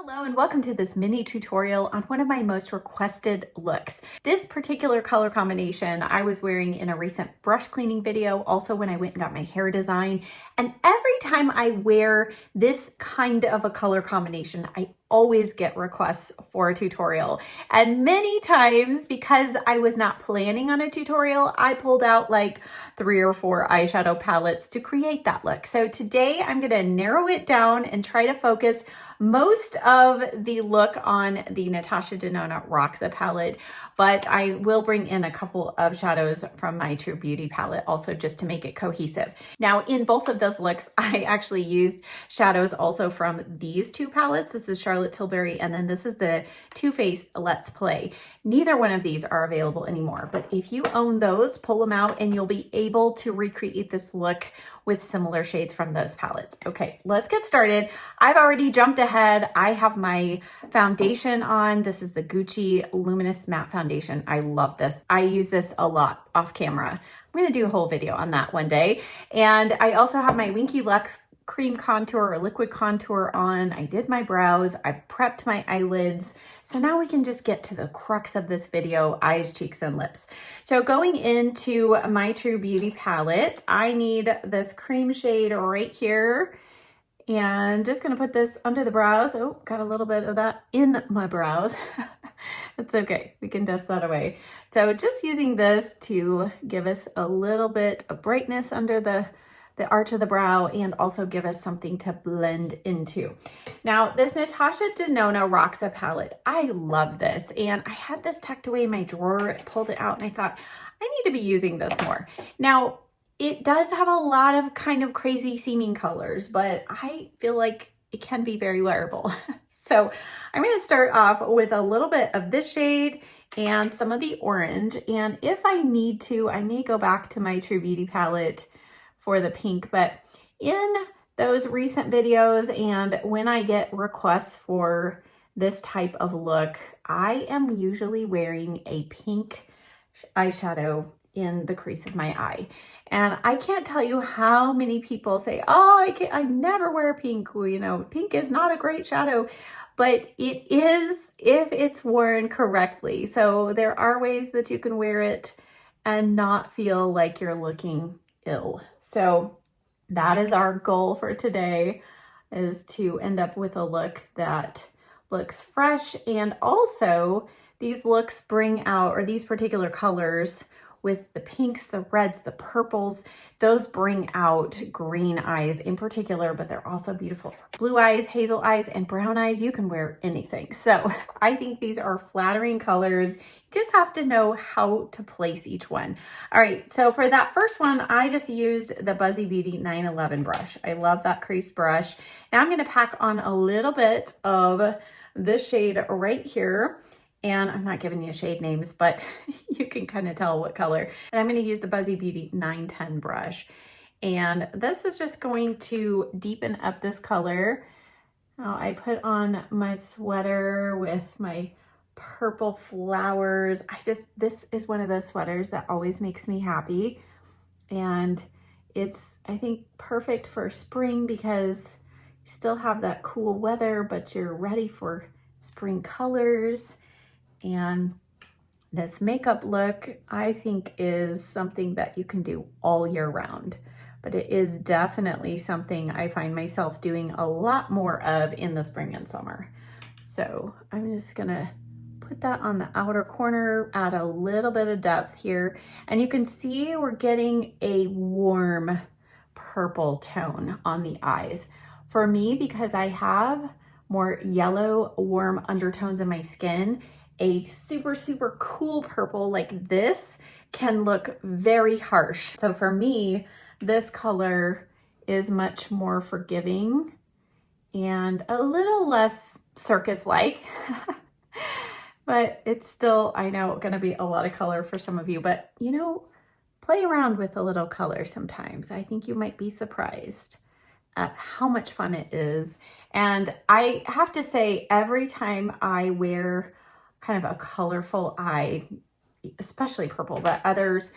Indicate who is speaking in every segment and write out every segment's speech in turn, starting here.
Speaker 1: Hello and welcome to this mini tutorial on one of my most requested looks. This particular color combination I was wearing in a recent brush cleaning video, also when I went and got my hair designed. And every time I wear this kind of a color combination, I always get requests for a tutorial. And many times, because I was not planning on a tutorial, I pulled out like 3 or 4 eyeshadow palettes to create that look. So today I'm gonna narrow it down and try to focus most of the look on the Natasha Denona Roxa palette, but I will bring in a couple of shadows from my True Beauty palette also just to make it cohesive. Now in both of those looks, I actually used shadows also from these two palettes. This is Charlotte Tilbury, and then this is the Too Faced Let's Play. Neither one of these are available anymore, but if you own those, pull them out and you'll be able to recreate this look with similar shades from those palettes. Okay, let's get started. I've already jumped ahead. I have my foundation on. This is the Gucci Luminous Matte Foundation. I love this. I use this a lot off camera. I'm gonna do a whole video on that one day. And I also have my Winky Lux cream contour or liquid contour on. I did my brows, I prepped my eyelids. So now we can just get to the crux of this video, eyes, cheeks, and lips. So going into my True Beauty palette, I need this cream shade right here. And just gonna put this under the brows. Oh, got a little bit of that in my brows. That's okay, we can dust that away. So just using this to give us a little bit of brightness under the arch of the brow and also give us something to blend into. Now this Natasha Denona Roxa palette, I love this, and I had this tucked away in my drawer, pulled it out, and I thought I need to be using this more. Now it does have a lot of kind of crazy seeming colors, but I feel like it can be very wearable. So I'm going to start off with a little bit of this shade and some of the orange, and if I need to, I may go back to my True Beauty palette for the pink, but in those recent videos and when I get requests for this type of look, I am usually wearing a pink eyeshadow in the crease of my eye. And I can't tell you how many people say, oh, I never wear pink. Well, you know, pink is not a great shadow, but it is if it's worn correctly. So there are ways that you can wear it and not feel like you're looking ill. So that is our goal for today, is to end up with a look that looks fresh. And also these looks bring out, or these particular colors with the pinks, the reds, the purples, those bring out green eyes in particular, but they're also beautiful for blue eyes, hazel eyes, and brown eyes. You can wear anything. So I think these are flattering colors. Just have to know how to place each one. All right, so for that first one, I just used the Buzzy Beauty 911 brush. I love that crease brush. Now I'm gonna pack on a little bit of this shade right here. And I'm not giving you shade names, but you can kind of tell what color. And I'm gonna use the Buzzy Beauty 910 brush. And this is just going to deepen up this color. Now I put on my sweater with my purple flowers. This is one of those sweaters that always makes me happy. And it's, I think, perfect for spring because you still have that cool weather, but you're ready for spring colors. And this makeup look, I think, is something that you can do all year round, but it is definitely something I find myself doing a lot more of in the spring and summer. So I'm just gonna put that on the outer corner, add a little bit of depth here, and you can see we're getting a warm purple tone on the eyes. For me, because I have more yellow, warm undertones in my skin, a super, super cool purple like this can look very harsh. So for me, this color is much more forgiving and a little less circus-like, but it's still, I know, gonna be a lot of color for some of you, but you know, play around with a little color sometimes. I think you might be surprised at how much fun it is. And I have to say, every time I wear kind of a colorful eye, especially purple, but others,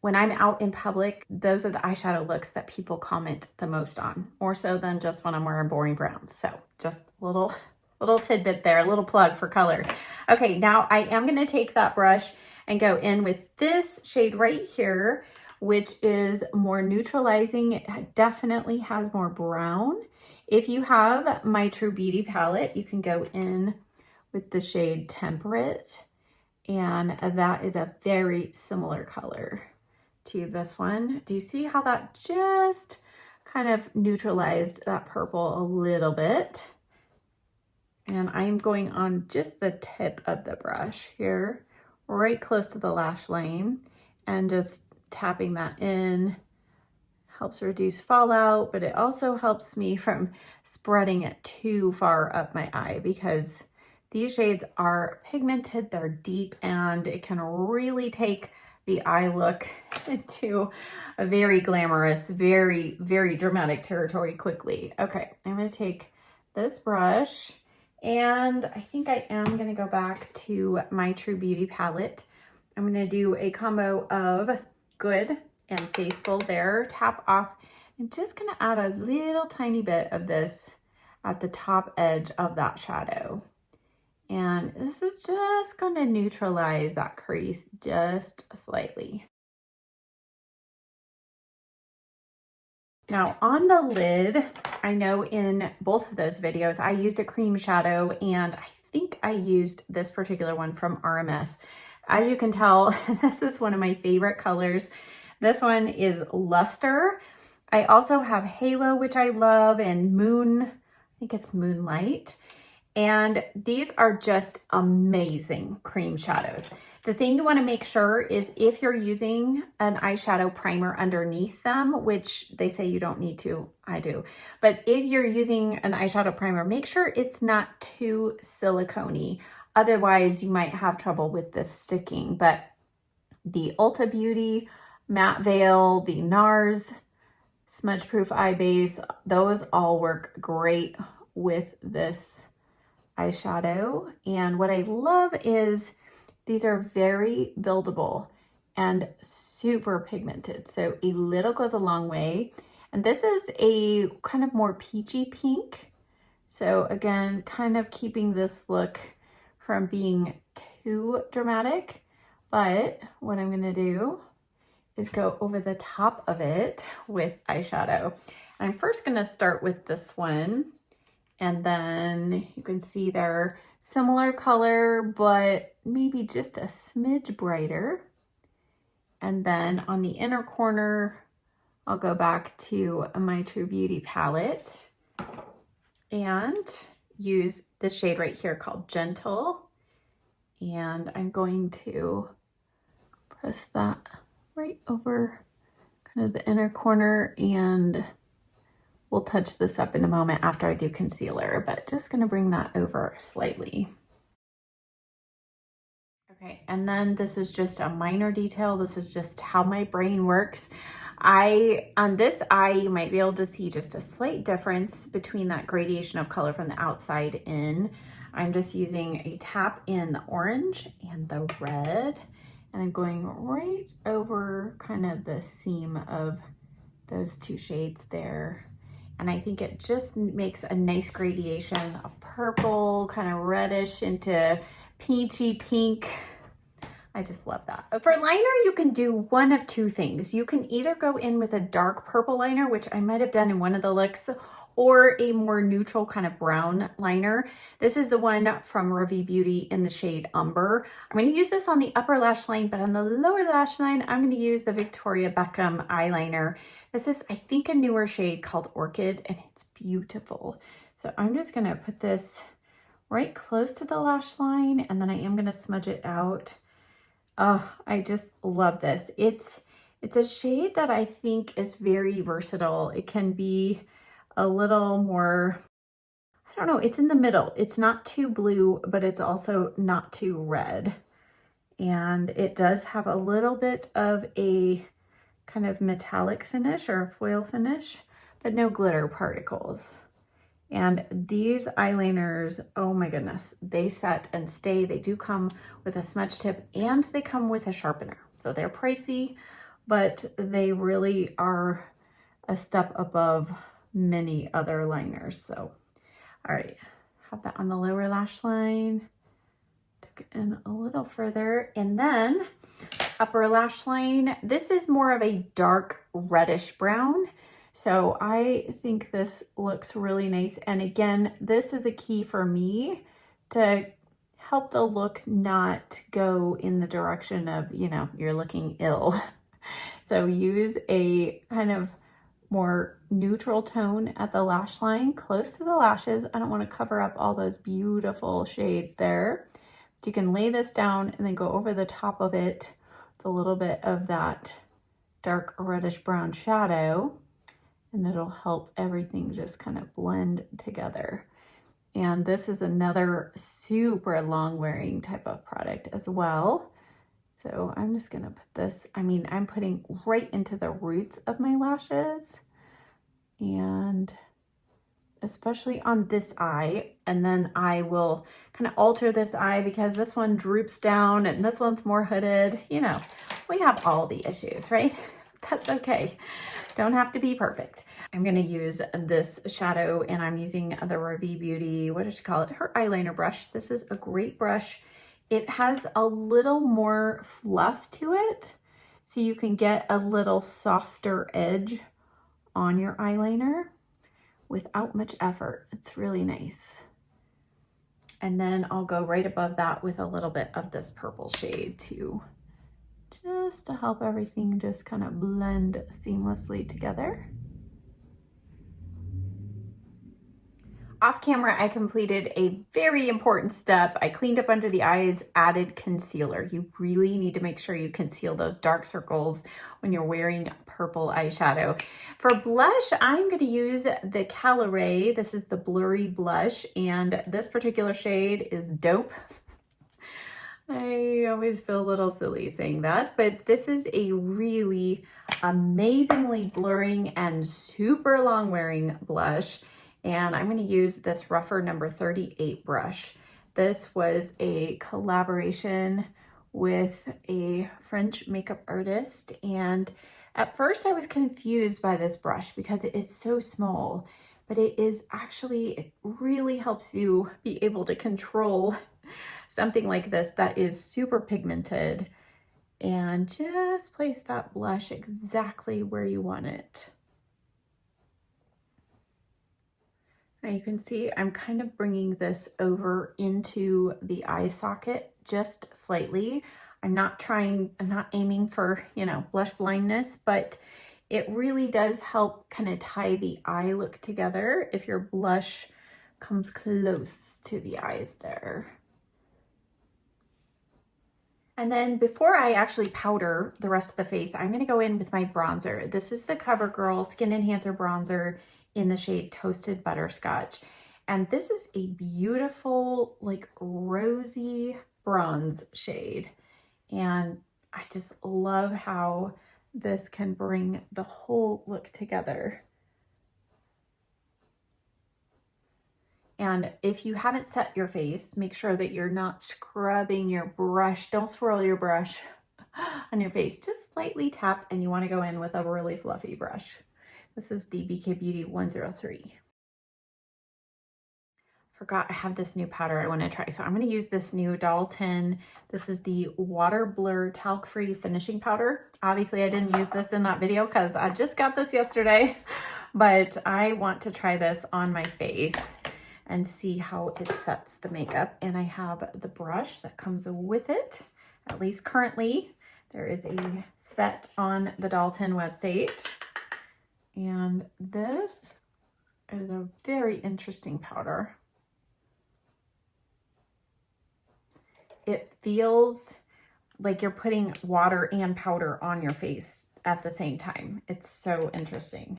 Speaker 1: when I'm out in public, those are the eyeshadow looks that people comment the most on, more so than just when I'm wearing boring browns. So just a little little tidbit there, a little plug for color. Okay, now I am gonna take that brush and go in with this shade right here, which is more neutralizing. It definitely has more brown. If you have my True Beauty palette, you can go in with the shade Temperate, and that is a very similar color to this one. Do you see how that just kind of neutralized that purple a little bit? And I'm going on just the tip of the brush here, right close to the lash line, and just tapping that in. Helps reduce fallout, but it also helps me from spreading it too far up my eye, because these shades are pigmented, they're deep, and it can really take the eye look into a very glamorous, very, very dramatic territory quickly. Okay, I'm gonna take this brush, and I think I am gonna go back to my True Beauty palette. I'm gonna do a combo of Good and Faithful there, tap off. I'm just gonna add a little tiny bit of this at the top edge of that shadow. And this is just gonna neutralize that crease just slightly. Now on the lid, I know in both of those videos, I used a cream shadow, and I think I used this particular one from RMS. As you can tell, this is one of my favorite colors. This one is Luster. I also have Halo, which I love, and Moon, I think it's Moonlight. And these are just amazing cream shadows. The thing you want to make sure is if you're using an eyeshadow primer underneath them, which they say you don't need to, I do. But if you're using an eyeshadow primer, make sure it's not too silicone-y. Otherwise, you might have trouble with this sticking. But the Ulta Beauty Matte Veil, the NARS Smudge Proof Eye Base, those all work great with this eyeshadow. And what I love is these are very buildable and super pigmented. So a little goes a long way. And this is a kind of more peachy pink. So again, kind of keeping this look from being too dramatic. But what I'm gonna do is go over the top of it with eyeshadow. I'm first gonna start with this one, and then you can see they're similar color, but maybe just a smidge brighter. And then on the inner corner, I'll go back to my True Beauty palette and use the shade right here called Gentle. And I'm going to press that right over kind of the inner corner, and we'll touch this up in a moment after I do concealer, but just gonna bring that over slightly. Okay, and then this is just a minor detail. This is just how my brain works. On this eye, you might be able to see just a slight difference between that gradation of color from the outside in. I'm just using a tap in the orange and the red, and I'm going right over kind of the seam of those two shades there. And I think it just makes a nice gradation of purple, kind of reddish into peachy pink. I just love that. For liner, you can do one of two things. You can either go in with a dark purple liner, which I might have done in one of the looks, or a more neutral kind of brown liner. This is the one from Revie Beauty in the shade Umber. I'm going to use this on the upper lash line, but on the lower lash line, I'm going to use the Victoria Beckham eyeliner. This is, I think, a newer shade called Orchid, and it's beautiful. So I'm just going to put this right close to the lash line, and then I am going to smudge it out. Oh, I just love this. It's a shade that I think is very versatile. It can be a little more, I don't know, it's in the middle. It's not too blue, but it's also not too red. And it does have a little bit of a kind of metallic finish or a foil finish, but no glitter particles. And these eyeliners, oh my goodness, they set and stay. They do come with a smudge tip and they come with a sharpener. So they're pricey, but they really are a step above many other liners. So, all right, have that on the lower lash line. Took it in a little further. And then upper lash line, this is more of a dark reddish brown. So I think this looks really nice. And again, this is a key for me to help the look not go in the direction of, you know, you're looking ill. So use a kind of more neutral tone at the lash line, close to the lashes. I don't want to cover up all those beautiful shades there. But you can lay this down and then go over the top of it with a little bit of that dark reddish brown shadow, and it'll help everything just kind of blend together. And this is another super long wearing type of product as well. So I'm just gonna put this, I mean, I'm putting right into the roots of my lashes, and especially on this eye. And then I will kind of alter this eye because this one droops down and this one's more hooded. You know, we have all the issues, right? That's okay. Don't have to be perfect. I'm gonna use this shadow, and I'm using the Ravi Beauty, what does she call it? Her eyeliner brush. This is a great brush. It has a little more fluff to it, so you can get a little softer edge on your eyeliner without much effort. It's really nice. And then I'll go right above that with a little bit of this purple shade too, just to help everything just kind of blend seamlessly together. Off camera, I completed a very important step. I cleaned up under the eyes, added concealer. You really need to make sure you conceal those dark circles when you're wearing purple eyeshadow. For blush, I'm gonna use the Caloray. This is the Blurry Blush, and this particular shade is dope. I always feel a little silly saying that, but this is a really amazingly blurring and super long wearing blush. And I'm going to use this rougher number 38 brush. This was a collaboration with a French makeup artist. And at first I was confused by this brush because it is so small, but it is actually, it really helps you be able to control something like this that is super pigmented, and just place that blush exactly where you want it. Now you can see I'm kind of bringing this over into the eye socket just slightly. I'm not aiming for, you know, blush blindness, but it really does help kind of tie the eye look together if your blush comes close to the eyes there. And then before I actually powder the rest of the face, I'm gonna go in with my bronzer. This is the CoverGirl Skin Enhancer Bronzer in the shade Toasted Butterscotch. And this is a beautiful, like rosy bronze shade. And I just love how this can bring the whole look together. And if you haven't set your face, make sure that you're not scrubbing your brush. Don't swirl your brush on your face. Just slightly tap, and you want to go in with a really fluffy brush. This is the BK Beauty 103. Forgot I have this new powder I want to try. So I'm going to use this new Dalton. This is the Water Blur Talc-Free Finishing Powder. Obviously, I didn't use this in that video because I just got this yesterday, but I want to try this on my face and see how it sets the makeup. And I have the brush that comes with it, at least currently. There is a set on the Dalton website. And this is a very interesting powder. It feels like you're putting water and powder on your face at the same time. It's so interesting.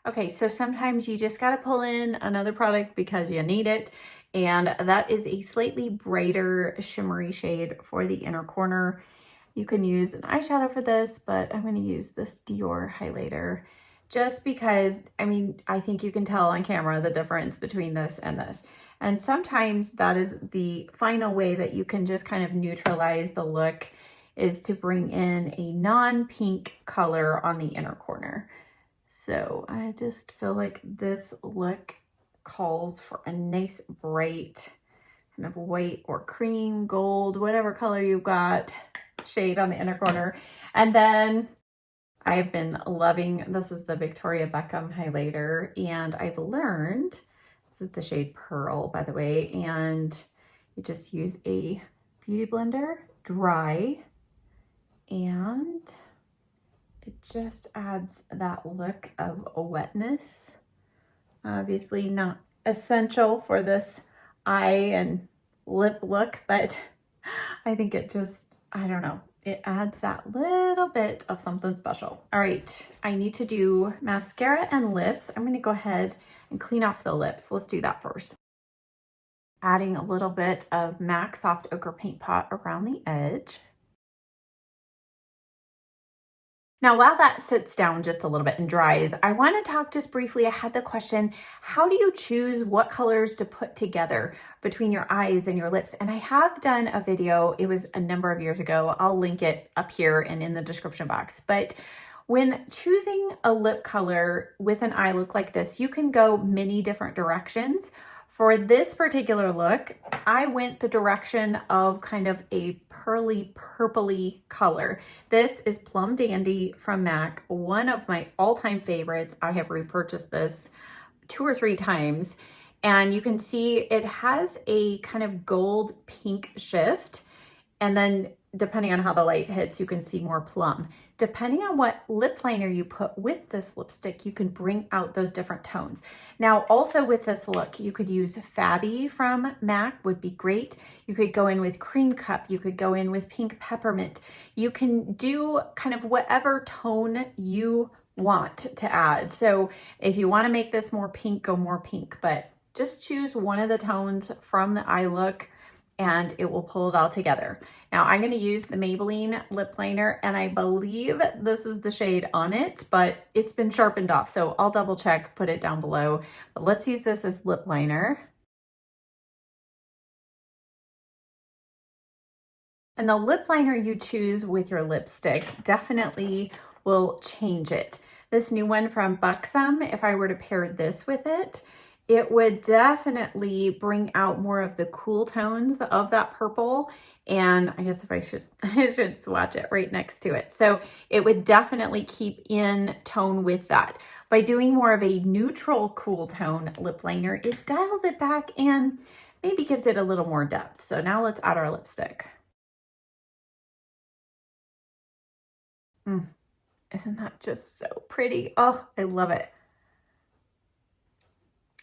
Speaker 1: Okay, so sometimes you just gotta pull in another product because you need it. And that is a slightly brighter shimmery shade for the inner corner. You can use an eyeshadow for this, but I'm gonna use this Dior highlighter just because, I mean, I think you can tell on camera the difference between this and this. And sometimes that is the final way that you can just kind of neutralize the look, is to bring in a non-pink color on the inner corner. So I just feel like this look calls for a nice bright kind of white or cream, gold, whatever color you've got, shade on the inner corner. And then I've been loving, this is the Victoria Beckham highlighter, and I've learned, this is the shade Pearl, by the way, and you just use a beauty blender, dry, and it just adds that look of wetness. Obviously not essential for this eye and lip look, but I think it just, I don't know, it adds that little bit of something special. All right, I need to do mascara and lips. I'm gonna go ahead and clean off the lips. Let's do that first. Adding a little bit of MAC Soft Ochre Paint Pot around the edge. Now, while that sits down just a little bit and dries, I want to talk just briefly. I had the question, how do you choose what colors to put together between your eyes and your lips? And I have done a video, it was a number of years ago. I'll link it up here and in the description box. But when choosing a lip color with an eye look like this, you can go many different directions. For this particular look, I went the direction of kind of a pearly purpley color. This is Plum Dandy from MAC, one of my all-time favorites. I have repurchased this 2 or 3 times, and you can see it has a kind of gold pink shift, and then depending on how the light hits, you can see more plum. Depending on what lip liner you put with this lipstick, you can bring out those different tones. Now, also with this look, you could use Fabby from MAC, would be great. You could go in with Cream Cup. You could go in with Pink Peppermint. You can do kind of whatever tone you want to add. So if you want to make this more pink, go more pink, but just choose one of the tones from the eye look and it will pull it all together. Now I'm going to use the Maybelline lip liner, and I believe this is the shade on it, but it's been sharpened off, so I'll double check, put it down below. But let's use this as lip liner. And the lip liner you choose with your lipstick definitely will change it. This new one from Buxom, if I were to pair this with it, it would definitely bring out more of the cool tones of that purple. And I guess if I should swatch it right next to it. So it would definitely keep in tone with that. By doing more of a neutral cool tone lip liner, it dials it back and maybe gives it a little more depth. So now let's add our lipstick. Isn't that just so pretty? Oh, I love it.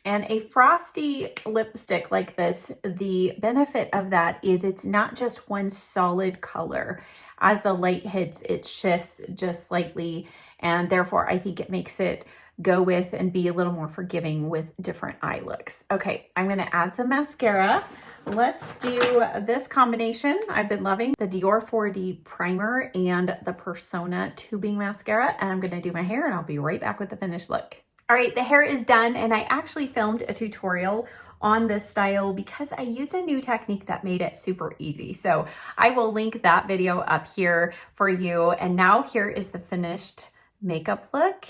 Speaker 1: And a frosty lipstick like this, the benefit of that is it's not just one solid color. As the light hits, it shifts just slightly, and therefore I think it makes it go with and be a little more forgiving with different eye looks. Okay, I'm gonna add some mascara. Let's do this combination. I've been loving the Dior 4D primer and the Persona tubing mascara, and I'm gonna do my hair and I'll be right back with the finished look. All right, the hair is done, and I actually filmed a tutorial on this style because I used a new technique that made it super easy. So I will link that video up here for you. And now here is the finished makeup look.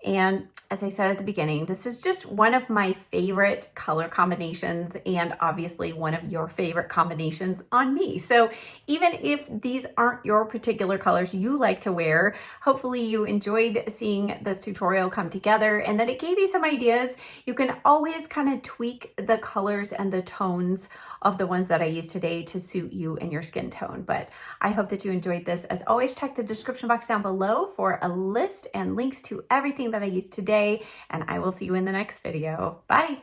Speaker 1: And as I said at the beginning, this is just one of my favorite color combinations, and obviously one of your favorite combinations on me. So even if these aren't your particular colors you like to wear, hopefully you enjoyed seeing this tutorial come together and that it gave you some ideas. You can always kind of tweak the colors and the tones of the ones that I used today to suit you and your skin tone. But I hope that you enjoyed this. As always, check the description box down below for a list and links to everything that I used today, and I will see you in the next video. Bye.